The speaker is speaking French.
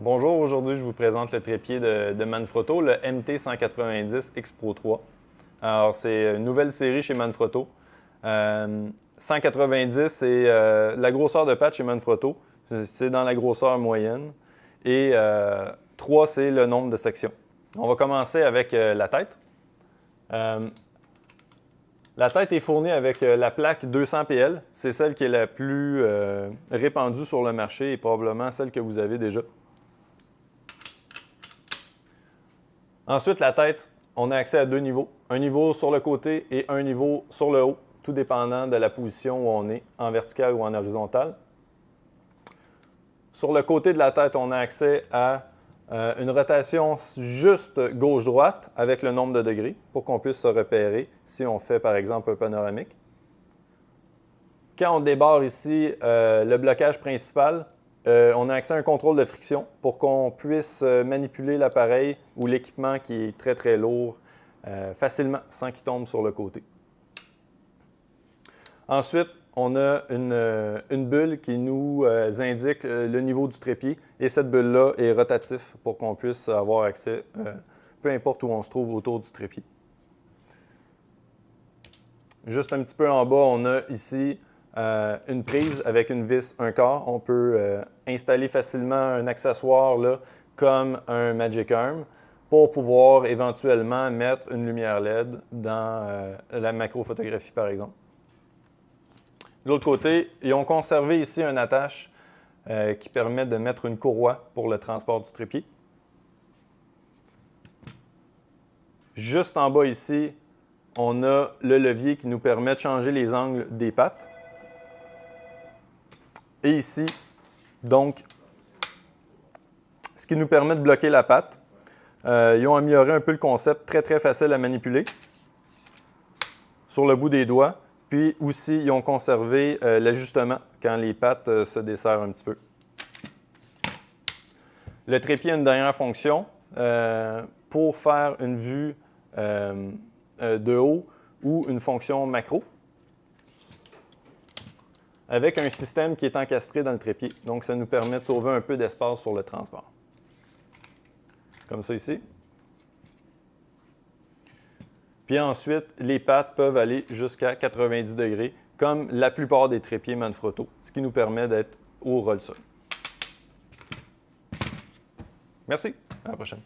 Bonjour, aujourd'hui je vous présente le trépied de Manfrotto, le MT190 X Pro 3. Alors c'est une nouvelle série chez Manfrotto. 190 c'est la grosseur de patte chez Manfrotto, c'est dans la grosseur moyenne. Et 3 c'est le nombre de sections. On va commencer avec la tête. La tête est fournie avec la plaque 200 PL. C'est celle qui est la plus répandue sur le marché et probablement celle que vous avez déjà. Ensuite, la tête, on a accès à deux niveaux. Un niveau sur le côté et un niveau sur le haut, tout dépendant de la position où on est, en vertical ou en horizontal. Sur le côté de la tête, on a accès à une rotation juste gauche-droite avec le nombre de degrés pour qu'on puisse se repérer si on fait par exemple un panoramique. Quand on débarre ici le blocage principal, on a accès à un contrôle de friction pour qu'on puisse manipuler l'appareil ou l'équipement qui est très très lourd facilement sans qu'il tombe sur le côté. Ensuite, on a une bulle qui nous indique le niveau du trépied et cette bulle-là est rotative pour qu'on puisse avoir accès peu importe où on se trouve autour du trépied. Juste un petit peu en bas, on a ici une prise avec une vis 1/4. On peut installer facilement un accessoire là, comme un Magic Arm pour pouvoir éventuellement mettre une lumière LED dans la macrophotographie par exemple. De l'autre côté, ils ont conservé ici une attache qui permet de mettre une courroie pour le transport du trépied. Juste en bas ici, on a le levier qui nous permet de changer les angles des pattes. Et ici, donc, ce qui nous permet de bloquer la patte. Ils ont amélioré un peu le concept, très très facile à manipuler sur le bout des doigts. Puis aussi, ils ont conservé l'ajustement quand les pattes se desserrent un petit peu. Le trépied a une dernière fonction pour faire une vue de haut ou une fonction macro avec un système qui est encastré dans le trépied. Donc, ça nous permet de sauver un peu d'espace sur le transport. Comme ça ici. Puis ensuite, les pattes peuvent aller jusqu'à 90 degrés, comme la plupart des trépieds Manfrotto, ce qui nous permet d'être au roll-sol. Merci, à la prochaine.